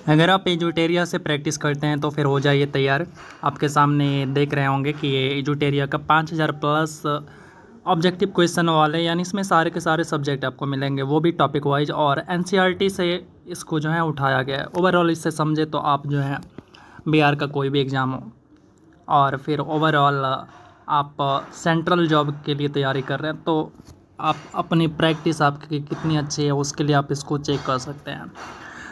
अगर आप एजुटेरिया से प्रैक्टिस करते हैं तो फिर हो जाइए तैयार। आपके सामने देख रहे होंगे कि ये एजुटेरिया का 5000 प्लस ऑब्जेक्टिव क्वेश्चन वाले, यानी इसमें सारे के सारे सब्जेक्ट आपको मिलेंगे, वो भी टॉपिक वाइज, और एनसीईआरटी से इसको जो है उठाया गया है। ओवरऑल इससे समझे तो आप जो है बिहार का कोई भी एग्ज़ाम हो और फिर ओवरऑल आप सेंट्रल जॉब के लिए तैयारी कर रहे हैं तो आप अपनी प्रैक्टिस आपकी कितनी अच्छी है उसके लिए आप इसको चेक कर सकते हैं।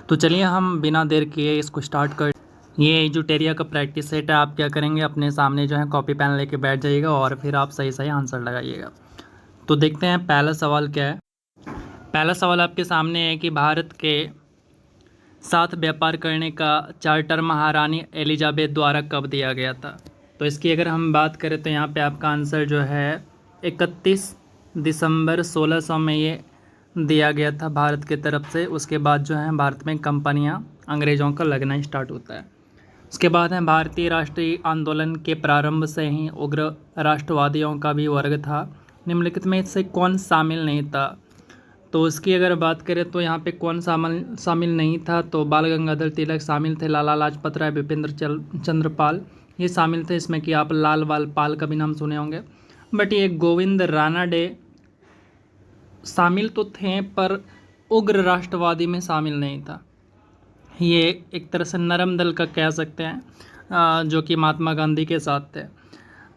तो चलिए हम बिना देर किए इसको स्टार्ट कर। ये एजुटेरिया का प्रैक्टिस सेट है। आप क्या करेंगे, अपने सामने जो है कॉपी पेन लेके बैठ जाइएगा और फिर आप सही सही आंसर लगाइएगा। तो देखते हैं पहला सवाल क्या है। पहला सवाल आपके सामने है कि भारत के साथ व्यापार करने का चार्टर महारानी एलिजाबेथ द्वारा कब दिया गया था। तो इसकी अगर हम बात करें तो यहाँ पे आपका आंसर जो है 31 दिसंबर 1600 में ये दिया गया था भारत की तरफ से। उसके बाद जो है भारत में कंपनियां अंग्रेज़ों का लगना स्टार्ट होता है। उसके बाद है भारतीय राष्ट्रीय आंदोलन के प्रारंभ से ही उग्र राष्ट्रवादियों का भी वर्ग था, निम्नलिखित में से कौन शामिल नहीं था। तो उसकी अगर बात करें तो यहाँ पे कौन शामिल नहीं था, तो बाल गंगाधर तिलक शामिल थे, लाला लाजपत राय, विपिन चंद्र पाल ये शामिल थे। इसमें कि आप लाल बाल पाल का भी नाम सुने होंगे, बट ये गोविंद रानाडे शामिल तो थे पर उग्र राष्ट्रवादी में शामिल नहीं था। ये एक तरह से नरम दल का कह सकते हैं, जो कि महात्मा गांधी के साथ थे।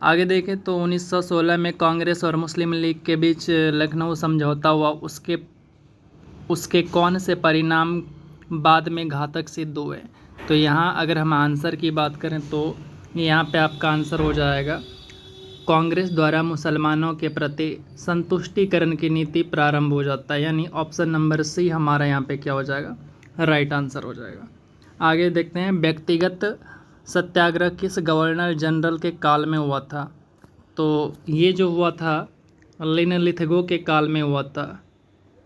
आगे देखें तो 1916 में कांग्रेस और मुस्लिम लीग के बीच लखनऊ समझौता हुआ। उसके कौन से परिणाम बाद में घातक सिद्ध हुए। तो यहाँ अगर हम आंसर की बात करें तो यहाँ पे आपका आंसर हो जाएगा कांग्रेस द्वारा मुसलमानों के प्रति संतुष्टिकरण की नीति प्रारंभ हो जाता है, यानी ऑप्शन नंबर सी हमारा यहाँ पे क्या हो जाएगा, राइट आंसर हो जाएगा। आगे देखते हैं व्यक्तिगत सत्याग्रह किस गवर्नर जनरल के काल में हुआ था। तो ये जो हुआ था लिनलिथगो के काल में हुआ था,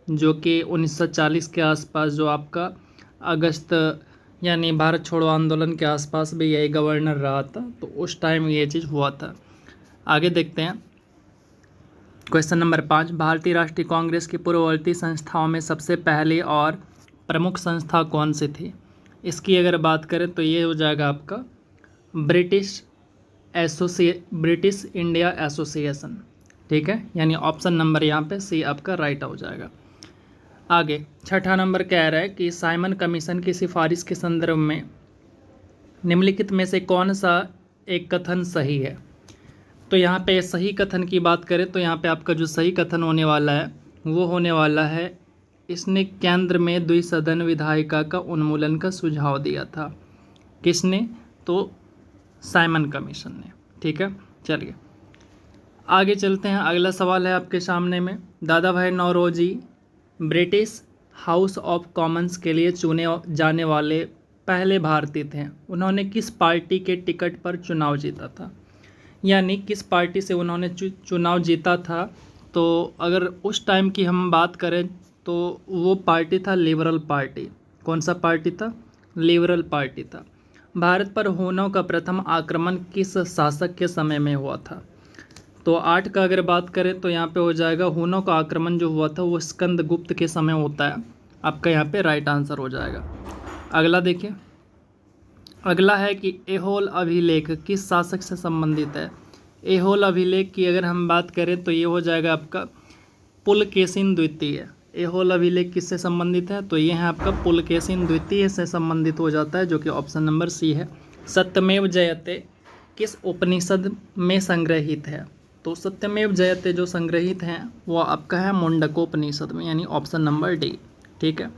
जो कि 1940 के आसपास, जो आपका अगस्त यानी भारत छोड़ो आंदोलन के आसपास भी यही गवर्नर रहा था, तो उस टाइम ये चीज़ हुआ था। आगे देखते हैं क्वेश्चन नंबर 5, भारतीय राष्ट्रीय कांग्रेस की पूर्ववर्ती संस्थाओं में सबसे पहली और प्रमुख संस्था कौन सी थी। इसकी अगर बात करें तो ये हो जाएगा आपका ब्रिटिश इंडिया एसोसिएशन, ठीक है, यानी ऑप्शन नंबर यहाँ पे सी आपका राइट हो जाएगा। आगे छठा नंबर कह रहा है कि साइमन कमीशन की सिफारिश के संदर्भ में निम्नलिखित में से कौन सा एक कथन सही है। तो यहाँ पे सही कथन की बात करें तो यहाँ पे आपका जो सही कथन होने वाला है वो होने वाला है, इसने केंद्र में द्विसदन विधायिका का उन्मूलन का सुझाव दिया था। किसने, तो साइमन कमीशन ने, ठीक है। चलिए आगे चलते हैं। अगला सवाल है आपके सामने में, Dadabhai Naoroji British House of Commons के लिए चुने जाने वाले पहले भारतीय थे। उन्होंने किस पार्टी के टिकट पर चुनाव जीता था, यानी किस पार्टी से उन्होंने चुनाव जीता था। तो अगर उस टाइम की हम बात करें तो वो पार्टी था लिबरल पार्टी। कौन सा पार्टी था, लिबरल पार्टी था। भारत पर हुनों का प्रथम आक्रमण किस शासक के समय में हुआ था। तो 8 का अगर बात करें तो यहाँ पे हो जाएगा हुनों का आक्रमण जो हुआ था वो स्कंदगुप्त के समय होता है, आपका यहाँ पे राइट आंसर हो जाएगा। अगला देखिए, अगला है कि ऐहोल अभिलेख किस शासक से संबंधित है। ऐहोल अभिलेख की अगर हम बात करें तो ये हो जाएगा आपका पुलकेशिन द्वितीय। ऐहोल अभिलेख किससे संबंधित है, तो ये है आपका पुलकेशिन द्वितीय से संबंधित हो जाता है, जो कि ऑप्शन नंबर सी है। सत्यमेव जयते किस उपनिषद में संग्रहित है। तो सत्यमेव जयते जो संग्रहित हैं वो आपका है मुंडकोपनिषद में, यानी ऑप्शन नंबर डी, ठीक है।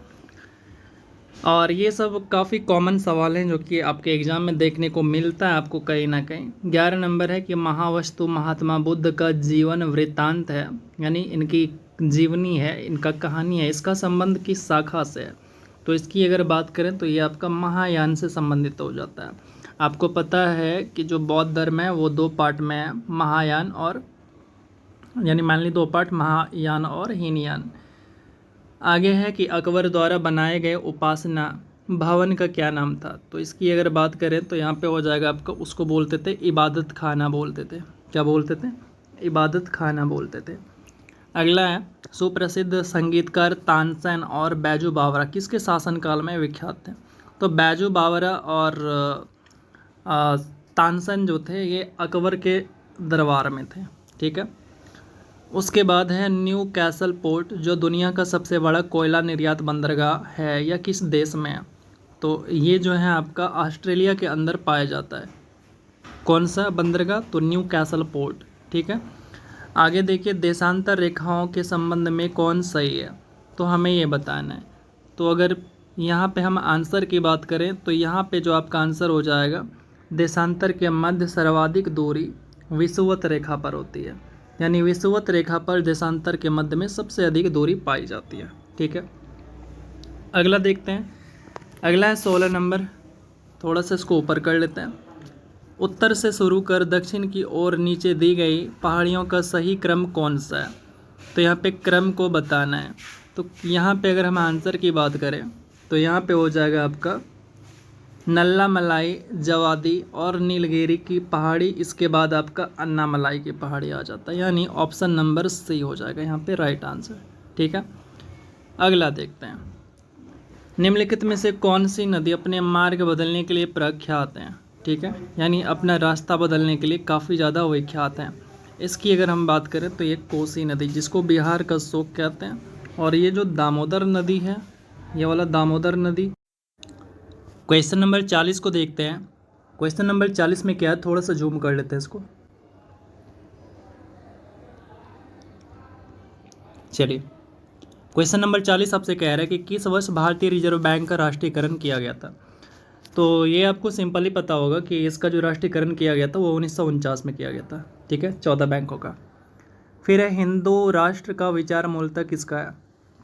और ये सब काफ़ी कॉमन सवाल हैं जो कि आपके एग्ज़ाम में देखने को मिलता है आपको कहीं ना कहीं। 11 नंबर है कि महावस्तु महात्मा बुद्ध का जीवन वृत्तांत है, यानी इनकी जीवनी है, इनका कहानी है, इसका संबंध किस शाखा से है। तो इसकी अगर बात करें तो ये आपका महायान से संबंधित हो जाता है। आपको पता है कि जो बौद्ध धर्म है वो 2 पार्ट में है, महायान और, यानी मान ली 2 पार्ट, महायान और हीनयान। आगे है कि अकबर द्वारा बनाए गए उपासना भवन का क्या नाम था। तो इसकी अगर बात करें तो यहाँ पे हो जाएगा आपका, उसको बोलते थे इबादत खाना बोलते थे। क्या बोलते थे, इबादत खाना बोलते थे। अगला है सुप्रसिद्ध संगीतकार तानसेन और बैजू बावरा किसके शासनकाल में विख्यात थे। तो बैजू बावरा और तानसेन जो थे ये अकबर के दरबार में थे, ठीक है। उसके बाद है न्यू कैसल पोर्ट, जो दुनिया का सबसे बड़ा कोयला निर्यात बंदरगाह है, यह किस देश में है? तो ये जो है आपका ऑस्ट्रेलिया के अंदर पाया जाता है। कौन सा बंदरगाह? तो न्यू कैसल पोर्ट, ठीक है। आगे देखिए, देशांतर रेखाओं के संबंध में कौन सही है? तो हमें ये बताना है। तो अगर यहाँ पे हम आंसर की बात करें तो यहाँ पे जो आपका आंसर हो जाएगा, देशांतर के मध्य सर्वाधिक दूरी विषुवत रेखा पर होती है, यानी विषुवत रेखा पर देशांतर के मध्य में सबसे अधिक दूरी पाई जाती है, ठीक है। अगला देखते हैं, अगला है 16 नंबर। थोड़ा सा इसको ऊपर कर लेते हैं। उत्तर से शुरू कर दक्षिण की ओर नीचे दी गई पहाड़ियों का सही क्रम कौन सा है? तो यहाँ पे क्रम को बताना है। तो यहाँ पे अगर हम आंसर की बात करें तो यहाँ पे हो जाएगा आपका नल्लामलाई, जवादी और नीलगिरी की पहाड़ी, इसके बाद आपका अन्नामलाई की पहाड़ी आ जाता है, यानी ऑप्शन नंबर सी हो जाएगा यहाँ पे राइट आंसर, ठीक है। अगला देखते हैं, निम्नलिखित में से कौन सी नदी अपने मार्ग बदलने के लिए प्रख्यात है? ठीक है, यानी अपना रास्ता बदलने के लिए काफ़ी ज़्यादा विख्यात हैं। इसकी अगर हम बात करें तो ये कोसी नदी, जिसको बिहार का शोक कहते हैं, और ये जो दामोदर नदी है, ये वाला दामोदर नदी। क्वेश्चन नंबर 40 को देखते हैं। क्वेश्चन नंबर 40 में क्या है, थोड़ा सा जूम कर लेते हैं इसको। चलिए, क्वेश्चन नंबर 40 आपसे कह रहा है कि किस वर्ष भारतीय रिजर्व बैंक का राष्ट्रीयकरण किया गया था? तो ये आपको सिंपली पता होगा कि इसका जो राष्ट्रीयकरण किया गया था वो 1949 में किया गया था, ठीक है, 14 बैंकों का। फिर है हिंदू राष्ट्र का विचार मूलतः किसका है?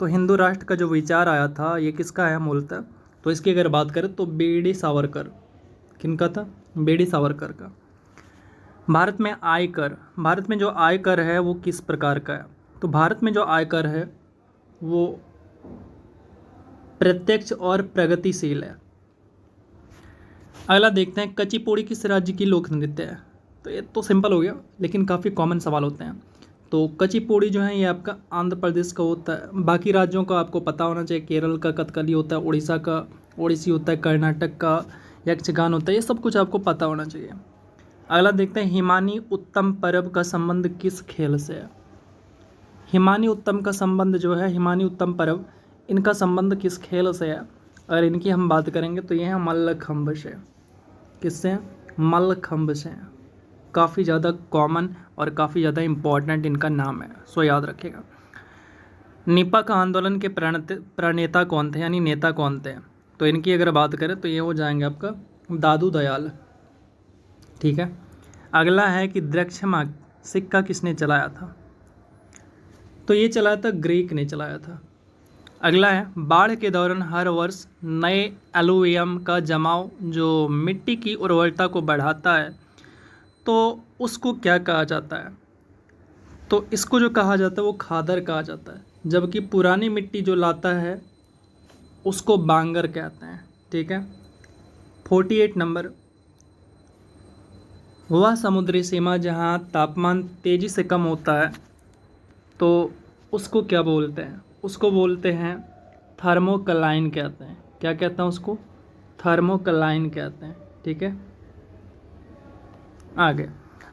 तो हिंदू राष्ट्र का जो विचार आया था ये किसका है मूलतः? तो इसकी अगर बात करें तो बी.डी. सावरकर। किनका था? बी.डी. सावरकर का। भारत में आयकर, भारत में जो आयकर है वो किस प्रकार का है? तो भारत में जो आयकर है वो प्रत्यक्ष और प्रगतिशील है। अगला देखते हैं, कुचिपुड़ी किस राज्य की लोक नृत्य है? तो ये तो सिंपल हो गया, लेकिन काफ़ी कॉमन सवाल होते हैं। तो कुचिपुड़ी जो है ये आपका आंध्र प्रदेश का होता है। बाकी राज्यों का आपको पता होना चाहिए, केरल का कथकली होता है, उड़ीसा का ओडिसी होता है, कर्नाटक का यक्षगान होता है, ये सब कुछ आपको पता होना चाहिए। अगला देखते हैं, हिमानी उत्तम पर्व का संबंध किस खेल से है? हिमानी उत्तम का संबंध जो है, हिमानी उत्तम पर्व, इनका संबंध किस खेल से है? अगर इनकी हम बात करेंगे तो ये है मल्लखंभ से। किससे? मल्लखंभ से। काफ़ी ज़्यादा कॉमन और काफ़ी ज़्यादा इम्पॉर्टेंट इनका नाम है, सो याद रखिएगा। निपक आंदोलन के प्रणेता कौन थे, यानी नेता कौन थे? तो इनकी अगर बात करें तो ये हो जाएंगे आपका दादू दयाल, ठीक है। अगला है कि द्रक्षमा सिक्का किसने चलाया था? तो ये चलाया था ग्रीक ने चलाया था। अगला है, बाढ़ के दौरान हर वर्ष नए एलुवियम का जमाव जो मिट्टी की उर्वरता को बढ़ाता है, तो उसको क्या कहा जाता है? तो इसको जो कहा जाता है वो खादर कहा जाता है, जबकि पुरानी मिट्टी जो लाता है उसको बांगर कहते हैं, ठीक है। 48 नंबर, वह समुद्री सीमा जहाँ तापमान तेज़ी से कम होता है तो उसको क्या बोलते हैं? उसको बोलते हैं थर्मोकलाइन कहते हैं। क्या कहते हैं उसको? थर्मोकलाइन कहते हैं, ठीक है। आगे,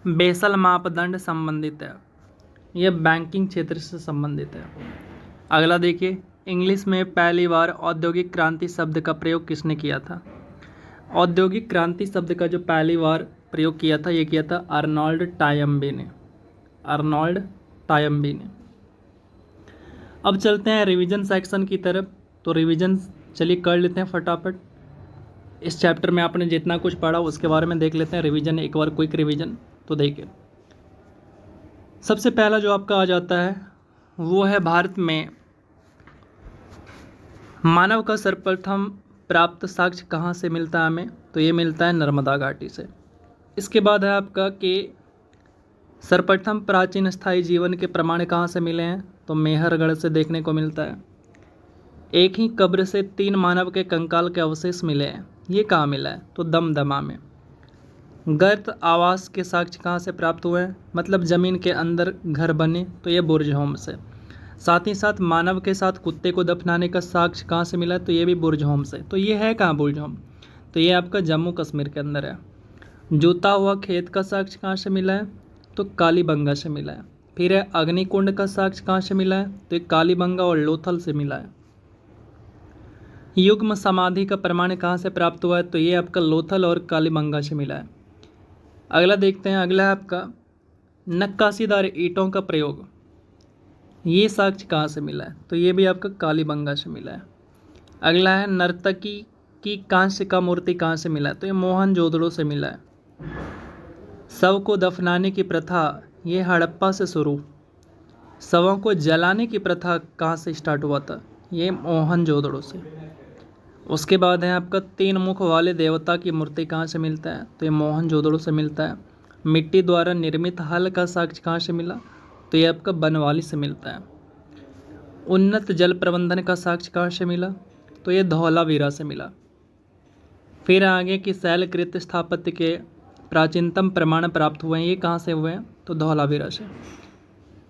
बेसल मापदंड संबंधित है, यह बैंकिंग क्षेत्र से संबंधित है। अगला देखिए, इंग्लिश में पहली बार औद्योगिक क्रांति शब्द का प्रयोग किसने किया था? औद्योगिक क्रांति शब्द का जो पहली बार प्रयोग किया था ये किया था अर्नोल्ड टॉयम्बी ने। अर्नोल्ड टॉयम्बी ने। अब चलते हैं रिवीजन सेक्शन की तरफ। तो रिवीजन चलिए कर लेते हैं फटाफट। इस चैप्टर में आपने जितना कुछ पढ़ा उसके बारे में देख लेते हैं, रिवीजन एक बार, क्विक रिवीजन। तो देखिए, सबसे पहला जो आपका आ जाता है वो है भारत में मानव का सर्वप्रथम प्राप्त साक्ष्य कहाँ से मिलता है हमें? तो ये मिलता है नर्मदा घाटी से। इसके बाद है आपका कि सर्वप्रथम प्राचीन स्थायी जीवन के प्रमाण कहाँ से मिले हैं? तो मेहरगढ़ से देखने को मिलता है। एक ही कब्र से 3 मानव के कंकाल के अवशेष मिले हैं, ये कहाँ मिला है? तो दमदमा में। गर्त आवास के साक्ष्य कहाँ से प्राप्त हुए हैं? मतलब ज़मीन के अंदर घर बने, तो ये बुर्ज होम से। साथ ही साथ मानव के साथ कुत्ते को दफनाने का साक्ष्य कहाँ से मिला, तो ये भी बुर्जहोम से। तो ये है कहाँ बुर्जहोम, तो ये आपका जम्मू कश्मीर के अंदर है। जूता हुआ खेत का साक्ष्य कहाँ से मिला है, तो कालीबंगा से मिला है। फिर है अग्निकुंड का साक्ष्य कहाँ से मिला है, तो ये कालीबंगा और लोथल से मिला है। युग्म समाधि का प्रमाण कहाँ से प्राप्त हुआ है, तो ये आपका लोथल और कालीबंगा से मिला है। अगला देखते हैं, अगला है आपका नक्काशीदार ईंटों का प्रयोग, ये साक्ष्य कहाँ से मिला है, तो ये भी आपका कालीबंगा से मिला है। अगला है नर्तकी की कांस्य का मूर्ति कहाँ से मिला है, तो ये मोहनजोदड़ो से मिला है। शव को दफनाने की प्रथा ये हड़प्पा से शुरू, शवों को जलाने की प्रथा कहाँ से स्टार्ट हुआ था, ये मोहनजोदड़ो से। उसके बाद है आपका 3 मुख वाले देवता की मूर्ति कहाँ से मिलता है, तो ये मोहनजोदड़ो से मिलता है। मिट्टी द्वारा निर्मित हल का साक्ष्य कहाँ से मिला, तो ये आपका बनवाली से मिलता है। उन्नत जल प्रबंधन का साक्ष्य कहाँ से मिला, तो ये धौलावीरा से मिला। फिर आगे की शैलकृत स्थापत्य के प्राचीनतम प्रमाण प्राप्त हुए हैं, ये कहाँ से हुए हैं, तो धौलावीरा से।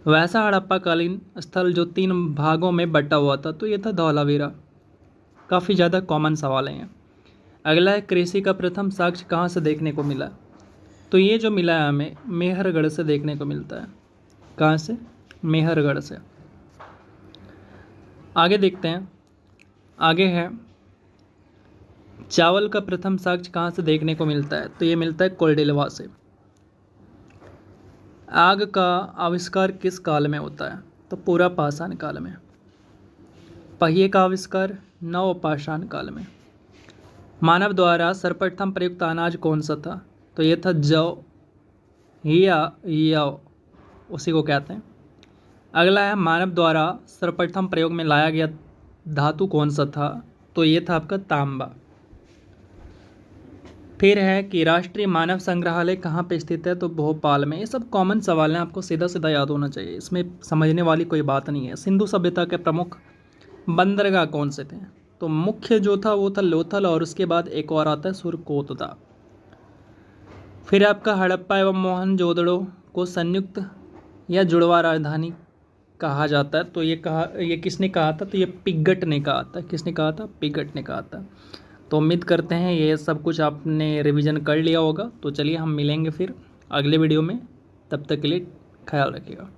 वैसा हड़प्पाकालीन स्थल जो 3 भागों में बटा हुआ था, तो ये था धौलावीरा। काफ़ी ज़्यादा कॉमन सवाल हैं। अगला है कृषि का प्रथम साक्ष्य कहाँ से देखने को मिला, तो ये जो मिला है हमें मेहरगढ़ से देखने को मिलता है। कहाँ से, मेहरगढ़ से। आगे देखते हैं, आगे है चावल का प्रथम साक्ष्य कहाँ से देखने को मिलता है, तो ये मिलता है कोल्डिलवा से। आग का आविष्कार किस काल में होता है, तो पूरा पाषाण काल में। पहिए का आविष्कार नवपाषाण काल में। मानव द्वारा सर्वप्रथम प्रयुक्त अनाज कौन सा था, तो ये था जौ या उसी को कहते हैं। अगला है मानव द्वारा सर्वप्रथम प्रयोग में लाया गया धातु कौन सा था, तो ये था आपका तांबा। फिर है कि राष्ट्रीय मानव संग्रहालय कहाँ पे स्थित है, तो भोपाल में। ये सब कॉमन सवाल हैं, आपको सीधा सीधा याद होना चाहिए, इसमें समझने वाली कोई बात नहीं है। सिंधु सभ्यता के प्रमुख बंदरगाह कौन से थे, तो मुख्य जो था वो था लोथल, और उसके बाद एक और आता है सुरकोतदा। फिर आपका हड़प्पा एवं मोहनजोदड़ो को संयुक्त या जुड़वा राजधानी कहा जाता है, तो ये किसने कहा था, तो ये पिगट ने कहा था। किसने कहा था, पिगट ने कहा था। तो उम्मीद करते हैं ये सब कुछ आपने रिवीजन कर लिया होगा। तो चलिए हम मिलेंगे फिर अगले वीडियो में, तब तक के लिए ख्याल रखिएगा।